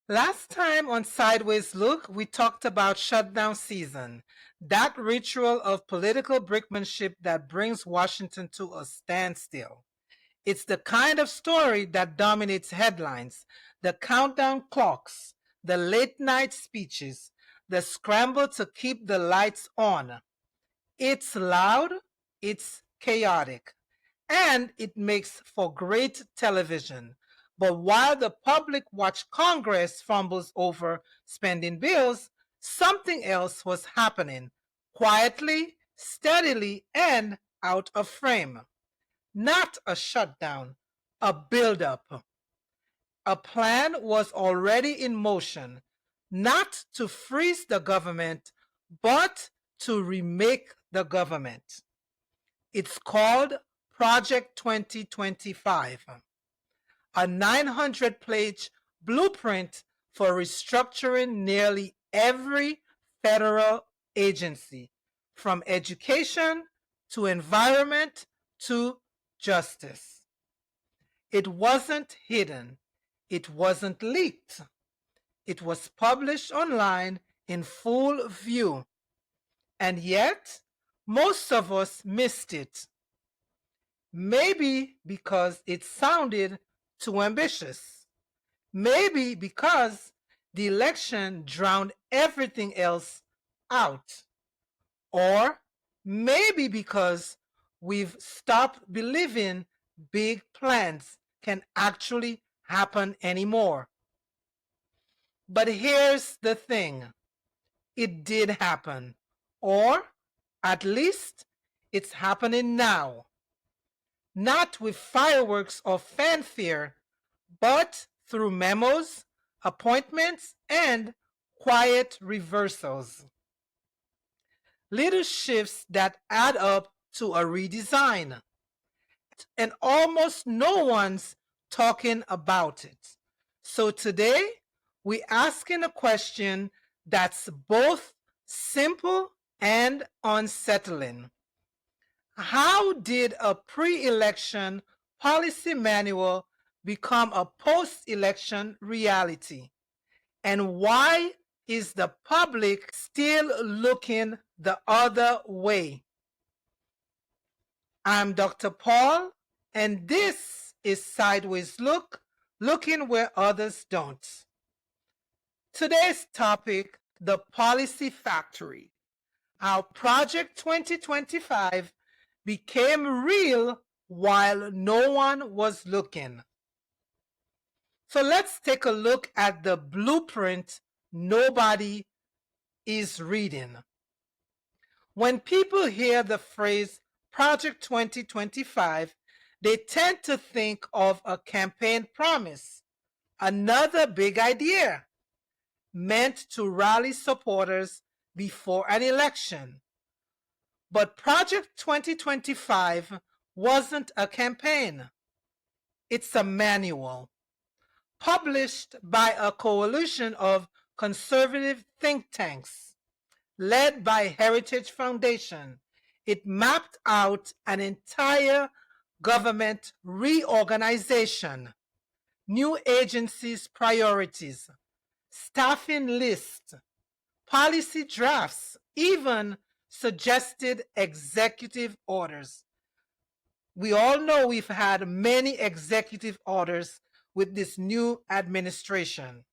Last time on Sideways Look, we talked about shutdown season, that ritual of political brinkmanship that brings Washington to a standstill. It's the kind of story that dominates headlines, the countdown clocks, the late night speeches, the scramble to keep the lights on. It's loud, it's chaotic, and it makes for great television. But while the public watched Congress fumbles over spending bills, something else was happening quietly, steadily, and out of frame. Not a shutdown, a buildup. A plan was already in motion, not to freeze the government, but to remake the government. It's called Project 2025, a 900-page blueprint for restructuring nearly every federal agency, from education to environment to justice. It wasn't hidden. It wasn't leaked. It was published online in full view. And yet, most of us missed it. Maybe because it sounded too ambitious. Maybe because the election drowned everything else out. Or maybe because we've stopped believing big plans can actually happen anymore. But here's the thing, it did happen. Or at least it's happening now. Not with fireworks or fanfare, but through memos, appointments, and quiet reversals. Little shifts that add up to a redesign. And almost no one's talking about it. So today, we're asking a question that's both simple and unsettling. How did a pre-election policy manual become a post-election reality? And why is the public still looking the other way? I'm Dr. Paul, and this is Sideways Look, looking where others don't. Today's topic, the policy factory. How Project 2025 became real while no one was looking. So let's take a look at the blueprint nobody is reading. When people hear the phrase Project 2025, they tend to think of a campaign promise, another big idea meant to rally supporters before an election. But Project 2025 wasn't a campaign. It's a manual published by a coalition of conservative think tanks led by Heritage Foundation. It mapped out an entire government reorganization, new agencies' priorities, staffing lists, policy drafts, even suggested executive orders. We all know we've had many executive orders with this new administration.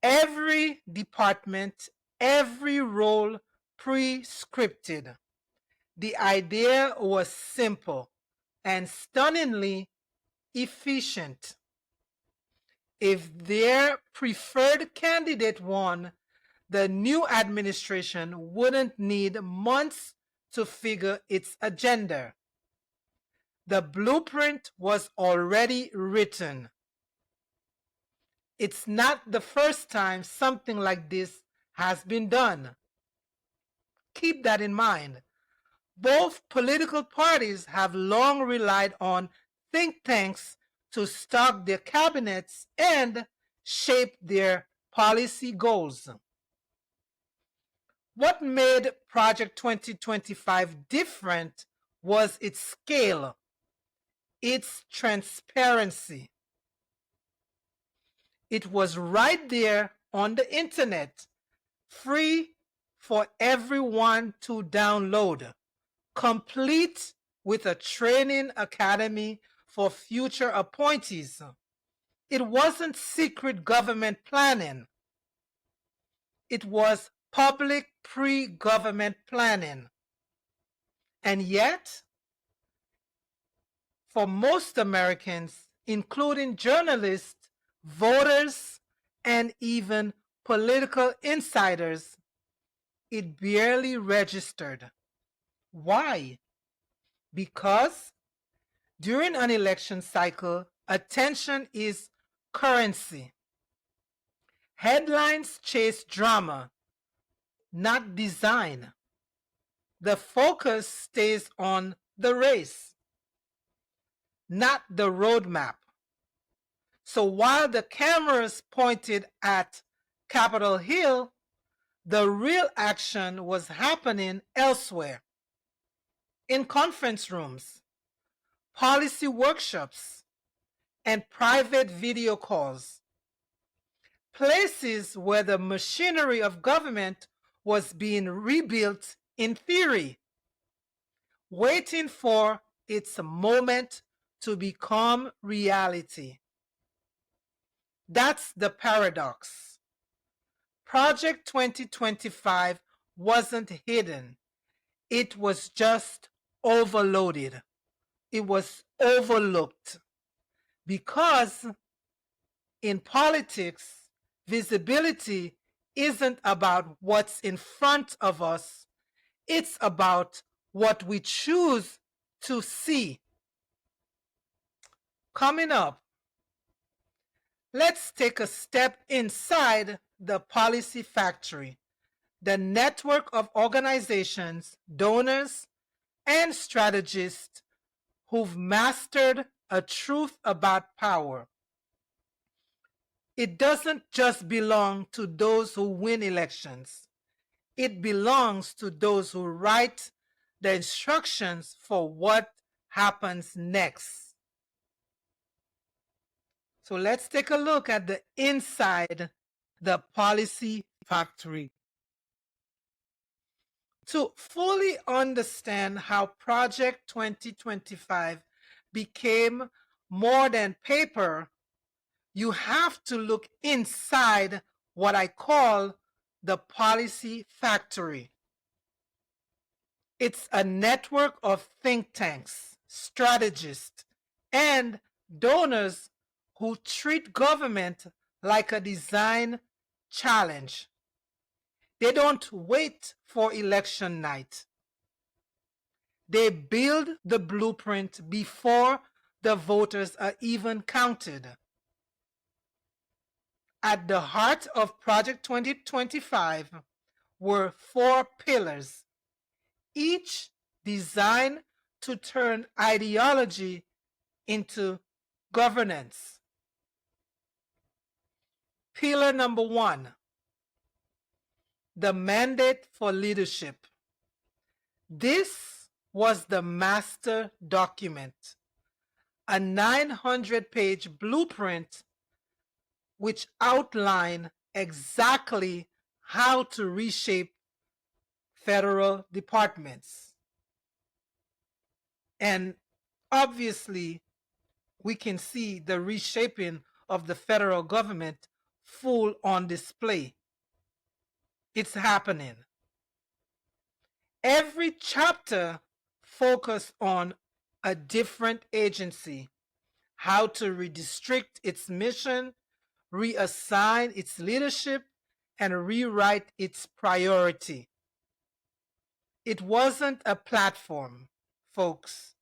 Every department, every role pre-scripted. The idea was simple and stunningly efficient. If their preferred candidate won, the new administration wouldn't need months to figure its agenda. The blueprint was already written. It's not the first time something like this has been done. Keep that in mind. Both political parties have long relied on think tanks to stock their cabinets and shape their policy goals. What made Project 2025 different was its scale, its transparency. It was right there on the internet, free for everyone to download, complete with a training academy for future appointees. It wasn't secret government planning. It was public pre-government planning. And yet, for most Americans, including journalists, voters, and even political insiders, it barely registered. Why? Because during an election cycle, attention is currency. Headlines chase drama, not design. The focus stays on the race, not the roadmap. So while the cameras pointed at Capitol Hill, the real action was happening elsewhere, in conference rooms, policy workshops, and private video calls, places where the machinery of government was being rebuilt in theory, waiting for its moment to become reality. That's the paradox. Project 2025 wasn't hidden. It was just overloaded. It was overlooked. Because in politics, visibility isn't about what's in front of us. It's about what we choose to see. Coming up, let's take a step inside the policy factory, the network of organizations, donors, and strategists who've mastered a truth about power. It doesn't just belong to those who win elections. It belongs to those who write the instructions for what happens next. So let's take a look at the inside the policy factory. To fully understand how Project 2025 became more than paper, you have to look inside what I call the policy factory. It's a network of think tanks, strategists, and donors who treat government like a design challenge. They don't wait for election night. They build the blueprint before the voters are even counted. At the heart of Project 2025 were 4 pillars, each designed to turn ideology into governance. Pillar number 1, the mandate for leadership. This was the master document, a 900-page blueprint which outlined exactly how to reshape federal departments. And obviously, we can see the reshaping of the federal government full on display. It's happening. Every chapter focused on a different agency, how to redistrict its mission, reassign its leadership, and rewrite its priority. It wasn't a platform, folks.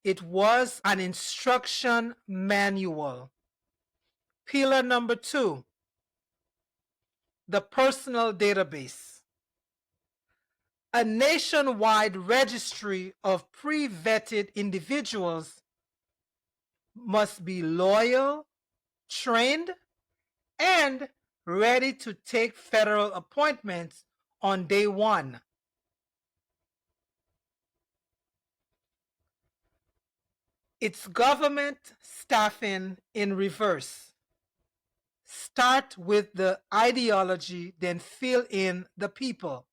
It was an instruction manual. Pillar number 2, the personal database. A nationwide registry of pre-vetted individuals must be loyal, trained, and ready to take federal appointments on day 1. It's government staffing in reverse. start with the ideology, then fill in the people.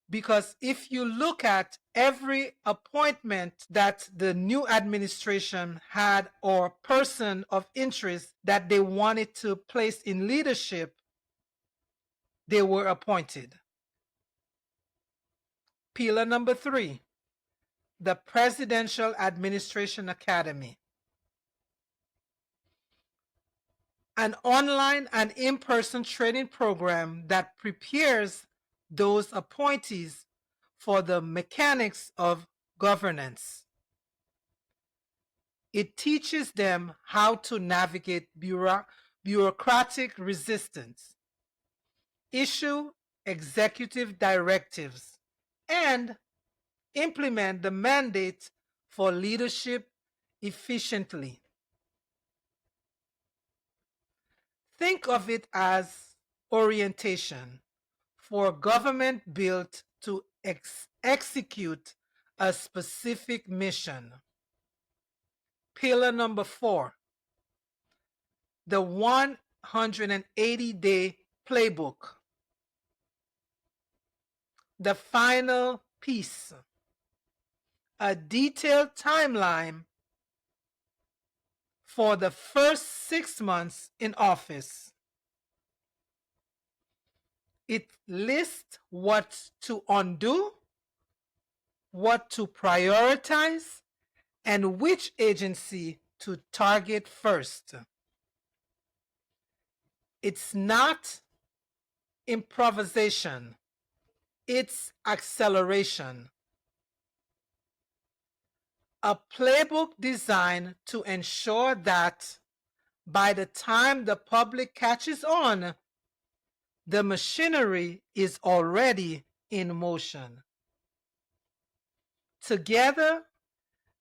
Because if you look at every appointment that the new administration had or person of interest that they wanted to place in leadership, they were appointed. Pillar number 3, the Presidential Administration Academy. An online and in-person training program that prepares those appointees for the mechanics of governance. It teaches them how to navigate bureaucratic resistance, issue executive directives, and implement the mandate for leadership efficiently. Think of it as orientation for government built to execute a specific mission. Pillar number 4, the 180-day playbook. The final piece, a detailed timeline for the first 6 months in office. It lists what to undo, what to prioritize, and which agency to target first. It's not improvisation, it's acceleration. A playbook designed to ensure that by the time the public catches on, the machinery is already in motion. Together,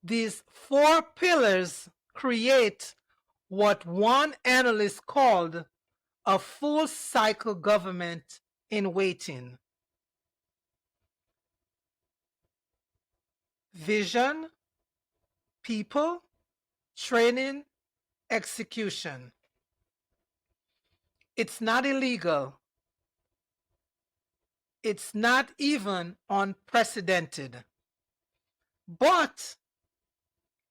these 4 pillars create what one analyst called a full cycle government in waiting. Vision, people, training, execution. It's not illegal. It's not even unprecedented. But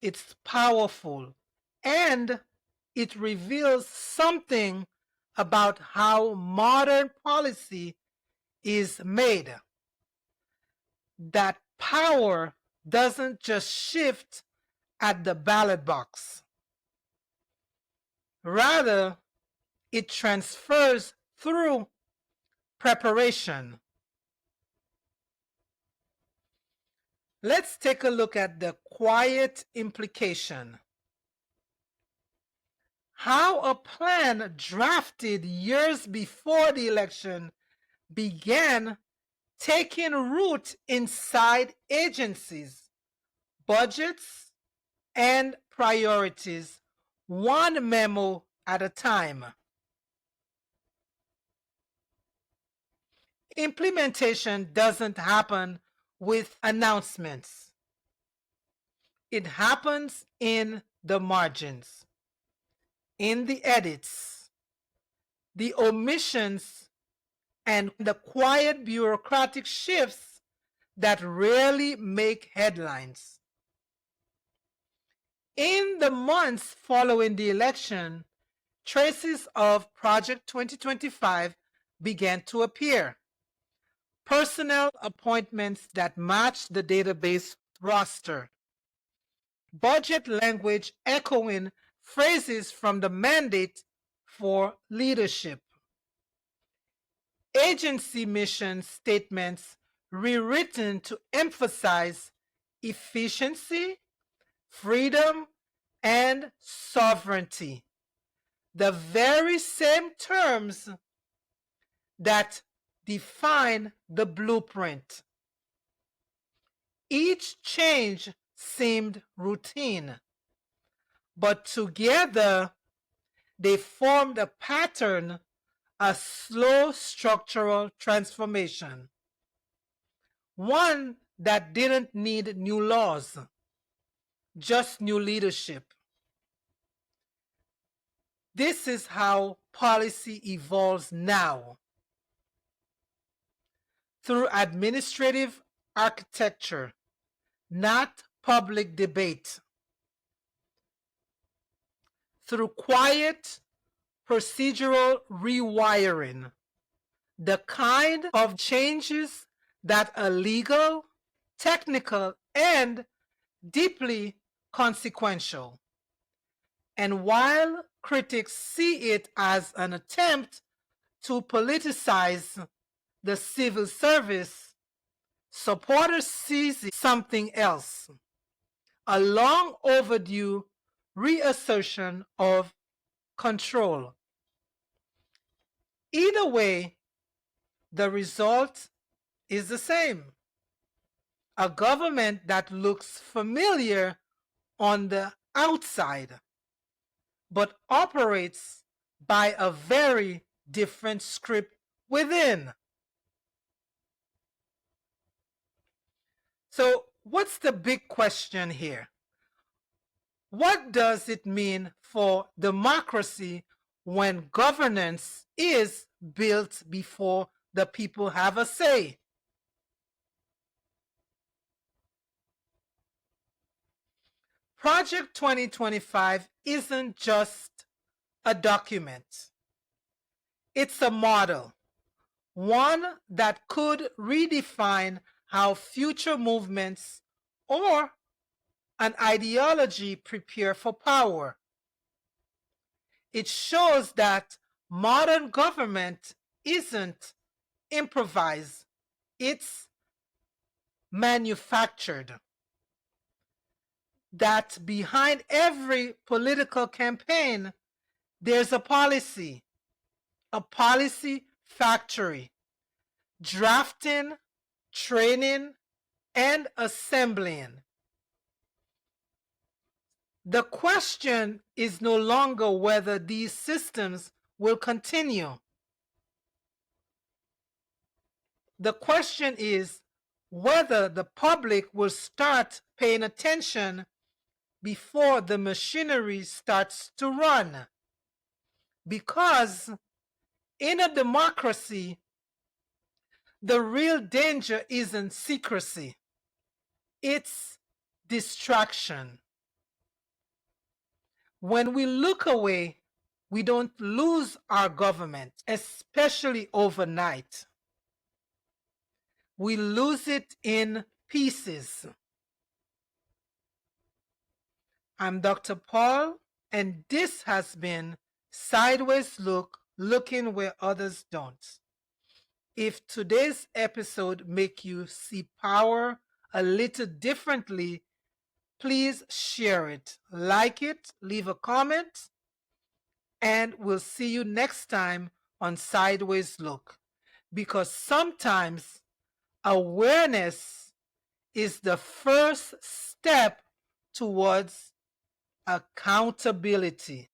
it's powerful, and it reveals something about how modern policy is made. That power doesn't just shift at the ballot box. Rather, it transfers through preparation. Let's take a look at the quiet implication. How a plan drafted years before the election began taking root inside agencies, budgets, and priorities, one memo at a time. Implementation doesn't happen with announcements. It happens in the margins, in the edits, the omissions, and the quiet bureaucratic shifts that rarely make headlines. In the months following the election, traces of Project 2025 began to appear. Personnel appointments that matched the database roster. Budget language echoing phrases from the mandate for leadership. Agency mission statements rewritten to emphasize efficiency, freedom, and sovereignty. The very same terms that define the blueprint. Each change seemed routine, but together they formed a pattern, a slow structural transformation. One that didn't need new laws, just new leadership. This is how policy evolves now, through administrative architecture, not public debate, through quiet procedural rewiring, the kind of changes that are legal, technical, and deeply consequential. And while critics see it as an attempt to politicize the civil service, supporters see something else, a long overdue reassertion of control. Either way, the result is the same. A government that looks familiar on the outside, but operates by a very different script within. So, what's the big question here? What does it mean for democracy when governance is built before the people have a say? Project 2025 isn't just a document. It's a model, one that could redefine how future movements or an ideology prepare for power. It shows that modern government isn't improvised, it's manufactured. That behind every political campaign, there's a policy factory, drafting, training, and assembling. The question is no longer whether these systems will continue. The question is whether the public will start paying attention before the machinery starts to run. Because in a democracy, the real danger isn't secrecy, it's distraction. When we look away, we don't lose our government, especially overnight. We lose it in pieces. I'm Dr. Paul, and this has been Sideways Look, Looking Where Others Don't. If today's episode make you see power a little differently, please share it, like it, leave a comment, and we'll see you next time on Sideways Look. Because sometimes awareness is the first step towards accountability.